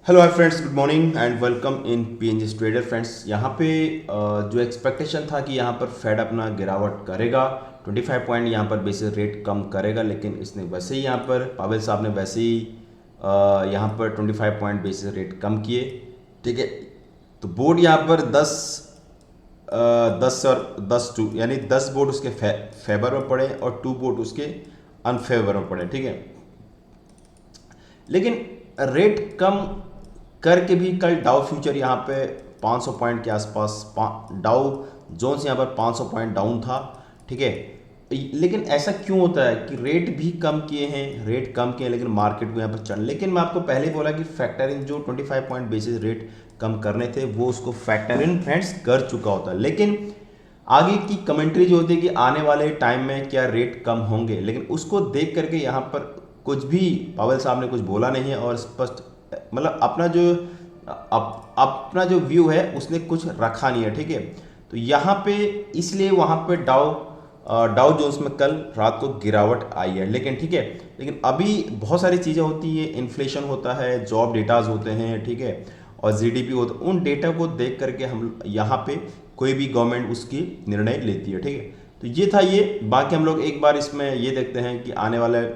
Hello hi friends, good morning and welcome in PNG trader friends. यहाँ पे जो expectation था कि यहाँ पर फेड अपना गिरावट करेगा 25 पॉइंट यहाँ पर बेसिस रेट कम करेगा, लेकिन इसने वैसे ही यहाँ पर पावेल साहब ने वैसे ही यहाँ पर 25 पॉइंट बेसिस रेट कम किए। ठीक है, तो बोर्ड यहाँ पर 10 और 10 यानी 10 बोर्ड उसके फेवर में पड़े और 2 बोर्ड उसके अनफेवर में पड़े। ठीक है, लेकिन रेट कम करके भी कल डाउ फ्यूचर यहाँ पे 500 पॉइंट के आसपास, डाउ जोन्स यहाँ पर 500 पॉइंट डाउन था। ठीक है, लेकिन ऐसा क्यों होता है कि रेट भी कम किए हैं, रेट कम किए हैं लेकिन मार्केट को यहाँ पर चढ़। लेकिन मैं आपको पहले बोला कि फैक्टर इन जो 25 पॉइंट बेसिस रेट कम करने थे वो उसको फैक्टर इन फ्रेंड्स कर चुका होता है। लेकिन आगे की कमेंट्री जो होती है कि आने वाले टाइम में क्या रेट कम होंगे, लेकिन उसको देख करके यहाँ पर कुछ भी पावेल साहब ने कुछ बोला नहीं है और स्पष्ट मतलब अपना जो व्यू है उसने कुछ रखा नहीं है। ठीक है, तो यहाँ पे इसलिए वहाँ पे डाउ जोन्स में कल रात को गिरावट आई है। लेकिन ठीक है, लेकिन अभी बहुत सारी चीज़ें होती है, इन्फ्लेशन होता है, जॉब डेटाज होते हैं, ठीक है, और जीडीपी होता है। उन डेटा को देख करके हम यहाँ पे कोई भी गवर्नमेंट उसकी निर्णय लेती है। ठीक है, तो ये था ये। बाकी हम लोग एक बार इसमें ये देखते हैं कि आने वाले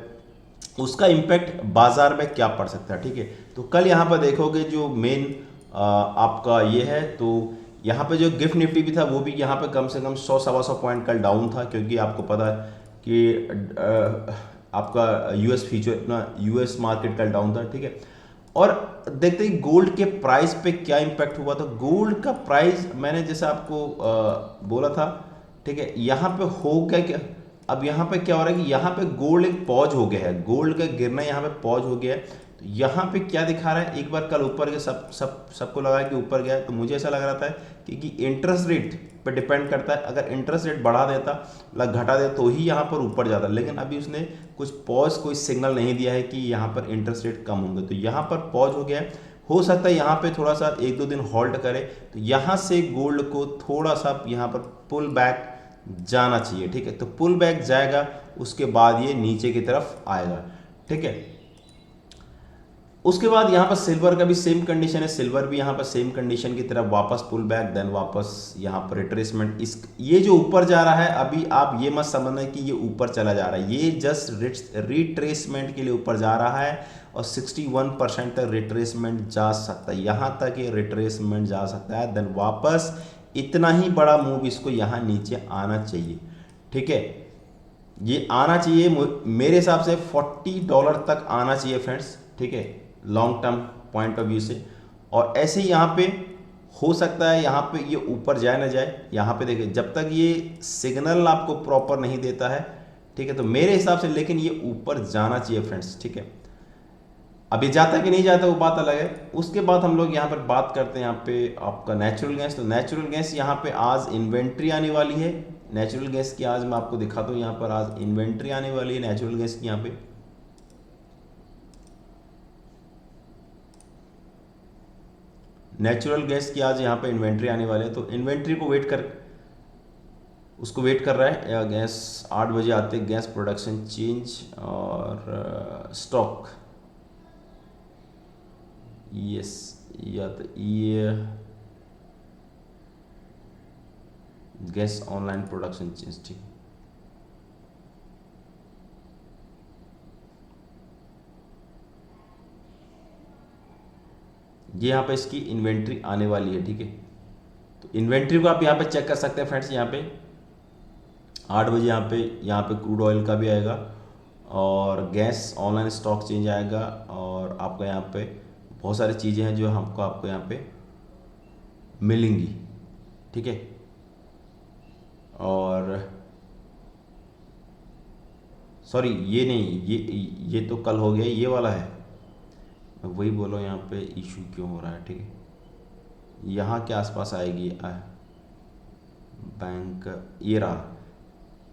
उसका इम्पैक्ट बाजार में क्या पड़ सकता है। ठीक है, तो कल यहाँ पर देखोगे जो मेन आपका ये है, तो यहाँ पे जो गिफ्ट निफ्टी भी था वो भी यहाँ पे कम से कम 100 सवा 100 पॉइंट कल डाउन था, क्योंकि आपको पता है कि आपका यूएस फ्यूचर अपना यूएस मार्केट कल डाउन था। ठीक है, और देखते ही गोल्ड के प्राइस पे क्या इम्पैक्ट हुआ था। गोल्ड का प्राइस मैंने जैसे आपको बोला था, ठीक है, यहाँ पे हो गया क्या, अब यहाँ पे क्या हो रहा है कि यहाँ पे गोल्ड एक पॉज हो गया है, गोल्ड का गिरना यहाँ पे पॉज हो गया है। तो यहाँ पे क्या दिखा रहा है, एक बार कल ऊपर के सबको लगा कि ऊपर गया, तो मुझे ऐसा लग रहा था कि इंटरेस्ट रेट पे डिपेंड करता है। अगर इंटरेस्ट रेट बढ़ा देता मतलब घटा देता तो ही यहाँ पर ऊपर जाता, लेकिन अभी उसने कुछ पॉज, कोई सिग्नल नहीं दिया है कि यहाँ पर इंटरेस्ट रेट कम होंगे, तो यहाँ पर पॉज हो गया है। हो सकता है यहाँ पे थोड़ा सा 1-2 दिन होल्ड करे, तो यहाँ से गोल्ड को थोड़ा सा यहाँ पर पुल बैक जाना चाहिए। ठीक है, तो पुल बैक जाएगा, उसके बाद ये नीचे की तरफ आएगा। ठीक है, उसके बाद यहाँ पर सिल्वर का भी सेम कंडीशन है, सिल्वर भी यहाँ पर सेम कंडीशन की तरफ वापस पुल बैक, देन वापस यहाँ पर रिट्रेसमेंट। इस ये जो ऊपर जा रहा है, अभी आप ये मत समझना कि ये ऊपर चला जा रहा है, ये जस्ट रिट्रेसमेंट के लिए ऊपर जा रहा है और 61% तक रिट्रेसमेंट जा सकता है, यहाँ तक ये रिट्रेसमेंट जा सकता है, देन वापस इतना ही बड़ा मूव इसको यहाँ नीचे आना चाहिए। ठीक है, ये आना चाहिए मेरे हिसाब से $40 तक आना चाहिए फ्रेंड्स। ठीक है, long term point of view से, और ऐसे ही यहाँ पे हो सकता है यहाँ पे ये ऊपर जाए ना जाए। यहाँ पे देखिए, जब तक ये सिग्नल आपको प्रॉपर नहीं देता है, ठीक है, तो मेरे हिसाब से लेकिन ये ऊपर जाना चाहिए फ्रेंड्स। ठीक है, अब ये जाता है कि नहीं जाता वो बात अलग है। उसके बाद हम लोग यहाँ पर बात करते हैं यहाँ पे आपका नेचुरल गैस। तो नेचुरल गैस यहाँ पे आज इन्वेंट्री आने वाली है, नेचुरल गैस की आज मैं आपको दिखाता हूँ। यहाँ पर आज इन्वेंट्री आने वाली है नेचुरल गैस की। यहाँ पे नेचुरल गैस की आज यहाँ पे इन्वेंट्री आने वाली है, तो इन्वेंट्री को उसको वेट कर रहा है। गैस 8 बजे आते गैस प्रोडक्शन चेंज और स्टॉक, यस, या तो ये गैस ऑनलाइन प्रोडक्शन चेंज। ठीक, ये यहाँ पे इसकी इन्वेंट्री आने वाली है। ठीक है, तो इन्वेंट्री को आप यहाँ पे चेक कर सकते हैं फ्रेंड्स। यहाँ पे 8 बजे यहाँ पे क्रूड ऑयल का भी आएगा और गैस ऑनलाइन स्टॉक चेंज आएगा, और आपको यहाँ पे बहुत सारी चीज़ें हैं जो आपको यहाँ पे मिलेंगी। ठीक है, और सॉरी ये नहीं, ये तो कल हो गया, ये वाला है, मैं वही बोलो यहाँ पे इशू क्यों हो रहा है। ठीक है, यहाँ के आसपास आएगी बैंक, ये रहा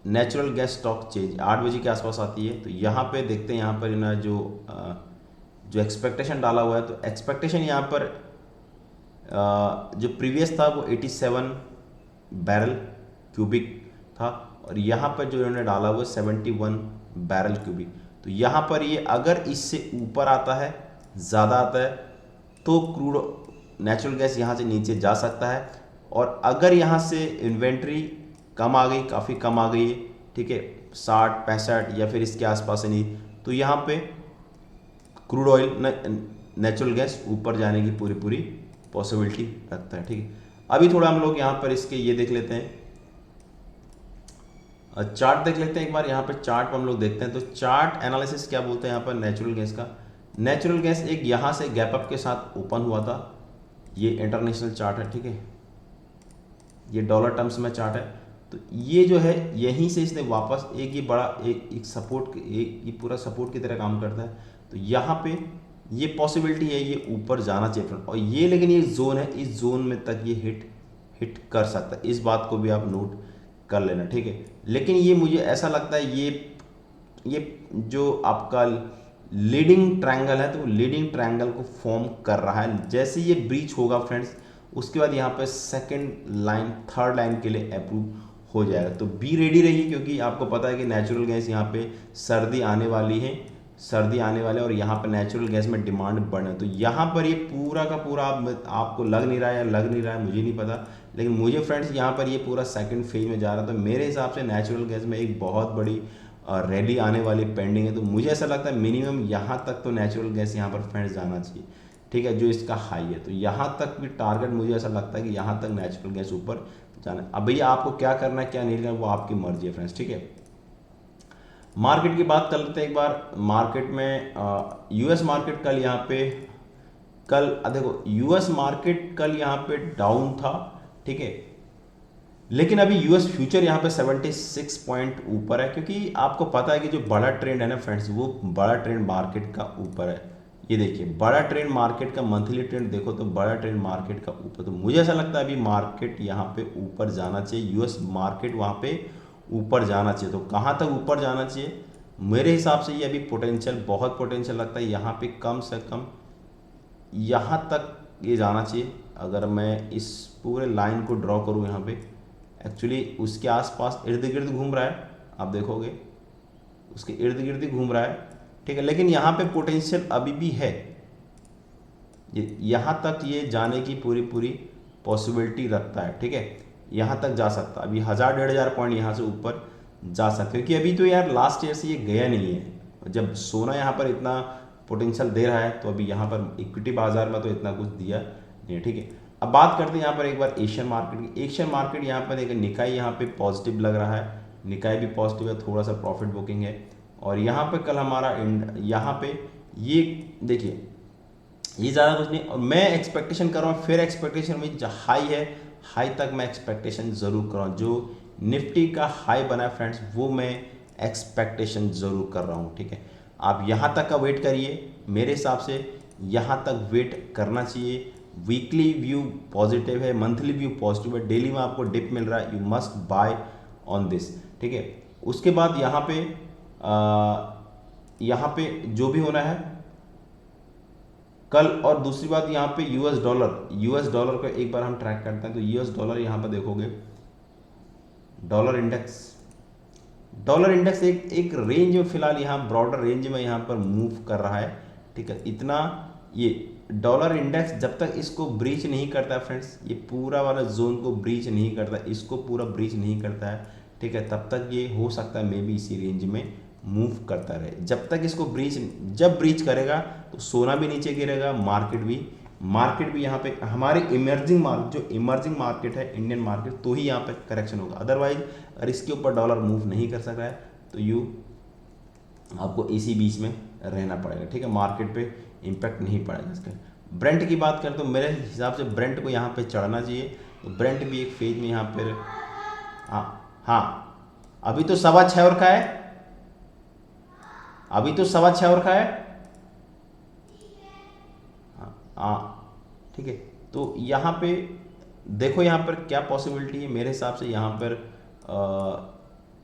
नेचुरल गैस स्टॉक चेंज 8 बजे के आसपास आती है। तो यहाँ पे देखते हैं, यहाँ पर ना जो एक्सपेक्टेशन डाला हुआ है, तो एक्सपेक्टेशन यहाँ पर जो प्रीवियस था वो 87 बैरल क्यूबिक था, और यहाँ पर जो इन्होंने डाला हुआ 71 बैरल क्यूबिक। तो यहाँ पर ये अगर इससे ऊपर आता है, ज़्यादा आता है, तो क्रूड नेचुरल गैस यहाँ से नीचे जा सकता है। और अगर यहाँ से इन्वेंट्री कम आ गई, काफ़ी कम आ गई है, ठीक है, 60-65 या फिर इसके आसपास से नहीं, तो यहाँ पे क्रूड ऑयल नेचुरल गैस ऊपर जाने की पूरी पूरी पॉसिबिलिटी रखता है, ठीक है। अभी थोड़ा हम लोग यहाँ पर इसके ये देख लेते हैं, चार्ट देख लेते हैं एक बार। यहाँ पे चार्ट हम लोग देखते हैं तो चार्ट एनालिसिस क्या बोलते हैं यहाँ पर नेचुरल गैस का। नेचुरल गैस एक यहाँ से गैप अप के साथ ओपन हुआ था, ये इंटरनेशनल चार्ट है, ठीक है, ये डॉलर टर्म्स में चार्ट है। तो ये जो है यहीं से इसने वापस एक ये बड़ा एक सपोर्ट, एक ये पूरा सपोर्ट की तरह काम करता है। तो यहाँ पे ये पॉसिबिलिटी है ये ऊपर जाना चाहिए फ्रेंड, और ये लेकिन ये जोन है, इस जोन में तक ये हिट कर सकता है, इस बात को भी आप नोट कर लेना, ठीक है। लेकिन ये मुझे ऐसा लगता है ये जो आपका लीडिंग ट्रायंगल है, तो लीडिंग ट्रायंगल को फॉर्म कर रहा है। जैसे ये ब्रीच होगा फ्रेंड्स, उसके बाद यहाँ पे सेकंड लाइन, थर्ड लाइन के लिए अप्रूव हो जाएगा। तो बी रेडी रहिए, क्योंकि आपको पता है कि नेचुरल गैस यहाँ पे सर्दी आने वाली है, सर्दी आने वाले, और यहाँ पर नेचुरल गैस में डिमांड बढ़े। तो यहाँ पर ये पूरा का पूरा आपको लग नहीं रहा है या लग नहीं रहा है मुझे नहीं पता, लेकिन मुझे फ्रेंड्स यहाँ पर ये पूरा सेकंड फेज में जा रहा है। तो मेरे हिसाब से नेचुरल गैस में एक बहुत बड़ी रैली आने वाली पेंडिंग है। तो मुझे ऐसा लगता है मिनिमम यहाँ तक तो नेचुरल गैस यहाँ पर फ्रेंड्स जाना चाहिए, ठीक है, जो इसका हाई है। तो यहाँ तक भी टारगेट मुझे ऐसा लगता है कि यहाँ तक नेचुरल गैस ऊपर जाना है। अब भैया आपको क्या करना है क्या नहीं करना, वो आपकी मर्जी है फ्रेंड्स, ठीक है। मार्केट की बात कर लेते हैं एक बार। मार्केट में यूएस मार्केट कल यहाँ पे, कल देखो यूएस मार्केट कल यहाँ पे डाउन था, ठीक है, लेकिन अभी यूएस फ्यूचर यहाँ पे 76 पॉइंट ऊपर है, क्योंकि आपको पता है कि जो बड़ा ट्रेंड है ना फ्रेंड्स, वो बड़ा ट्रेंड मार्केट का ऊपर है। ये देखिए बड़ा ट्रेंड मार्केट का मंथली ट्रेंड देखो तो बड़ा ट्रेंड मार्केट का ऊपर। तो मुझे ऐसा लगता है अभी मार्केट यहाँ पे ऊपर जाना चाहिए, यूएस मार्केट वहाँ पे ऊपर जाना चाहिए। तो कहाँ तक ऊपर जाना चाहिए, मेरे हिसाब से ये अभी पोटेंशियल, बहुत पोटेंशियल लगता है यहाँ पे, कम से कम यहाँ तक ये जाना चाहिए। अगर मैं इस पूरे लाइन को ड्रॉ करूँ यहाँ पे, एक्चुअली उसके आसपास इर्द गिर्द घूम रहा है, आप देखोगे उसके इर्द गिर्द ही घूम रहा है, ठीक है। लेकिन यहाँ पे पोटेंशियल अभी भी है, यहाँ तक ये जाने की पूरी पूरी पॉसिबिलिटी रखता है, ठीक है, यहाँ तक जा सकता है। अभी 1000-1500 पॉइंट यहाँ से ऊपर जा सकते, क्योंकि अभी तो यार लास्ट ईयर से ये गया नहीं है। जब सोना यहाँ पर इतना पोटेंशियल दे रहा है, तो अभी यहाँ पर इक्विटी बाजार में तो इतना कुछ दिया नहीं, ठीक है। अब बात करते हैं यहाँ पर एक बार एशियन मार्केट की। एशियन मार्केट यहाँ पर देखिए निकाई यहाँ पे पॉजिटिव लग रहा है, निकाई भी पॉजिटिव है, थोड़ा सा प्रॉफिट बुकिंग है। और यहाँ पे कल हमारा यहाँ पे ये देखिए ये ज़्यादा कुछ नहीं, और मैं एक्सपेक्टेशन कर रहा हूँ, फिर एक्सपेक्टेशन में जो हाई है, हाई तक मैं एक्सपेक्टेशन ज़रूर कर रहा हूँ। जो निफ्टी का हाई बना है फ्रेंड्स, वो मैं एक्सपेक्टेशन ज़रूर कर रहा हूँ, ठीक है। आप यहाँ तक का वेट करिए, मेरे हिसाब से यहाँ तक वेट करना चाहिए। वीकली व्यू पॉजिटिव है, मंथली व्यू पॉजिटिव है, डेली में आपको डिप मिल रहा है, you must buy on this, ठीक है। उसके बाद यहाँ पे जो भी होना है कल। और दूसरी बात यहाँ पे यूएस डॉलर को एक बार हम ट्रैक करते हैं। तो यूएस डॉलर यहाँ पर देखोगे, डॉलर इंडेक्स एक रेंज में फिलहाल यहाँ ब्रॉडर रेंज में यहाँ पर मूव कर रहा है, ठीक है। इतना ये डॉलर इंडेक्स जब तक इसको ब्रीच नहीं करता फ्रेंड्स, ये पूरा वाला जोन को ब्रीच नहीं करता, इसको पूरा ब्रीच नहीं करता है, ठीक है, तब तक ये हो सकता है मे बी इसी रेंज में मूव करता रहे। जब तक इसको जब ब्रीच करेगा तो सोना भी नीचे गिरेगा, मार्केट भी यहाँ पे हमारे इमर्जिंग मार्केट है इंडियन मार्केट, तो ही यहाँ पे करेक्शन होगा। अदरवाइज अगर इसके ऊपर डॉलर मूव नहीं कर सक रहा है तो आपको इसी बीच में रहना पड़ेगा, ठीक है, मार्केट पे इम्पैक्ट नहीं पड़ेगा इसका। ब्रेंट की बात करें तो मेरे हिसाब से ब्रेंट को यहाँ पे चढ़ना चाहिए। तो ब्रेंट भी एक फेज में यहाँ पर हाँ अभी तो 6.25 और का है, अभी तो 6.25 और का है, हाँ ठीक है। तो यहाँ पे देखो यहाँ पर क्या पॉसिबिलिटी है, मेरे हिसाब से यहाँ पर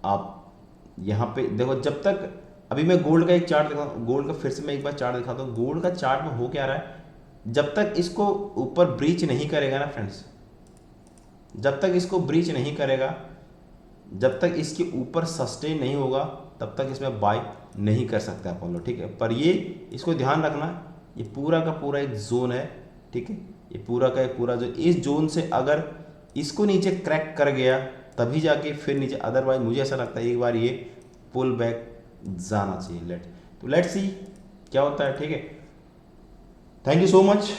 आप यहाँ पे देखो, जब तक अभी मैं गोल्ड का एक चार्ट दिखा, गोल्ड का फिर से मैं एक बार चार्ट दिखाता हूँ। गोल्ड का चार्ट में हो क्या रहा है, जब तक इसको ऊपर ब्रीच नहीं करेगा ना फ्रेंड्स, जब तक इसको ब्रीच नहीं करेगा, जब तक इसके ऊपर सस्टेन नहीं होगा, तब तक इसमें बाय नहीं कर सकते अपन लोग, ठीक है। पर ये इसको ध्यान रखना, ये पूरा का पूरा एक जोन है ठीक है। ये पूरा का पूरा जो इस जोन से अगर इसको नीचे क्रैक कर गया तभी जाके फिर नीचे, अदरवाइज मुझे ऐसा लगता है एक बार ये पुल बैक जाना चाहिए। लेट्स सी क्या होता है, ठीक है। Thank you so much.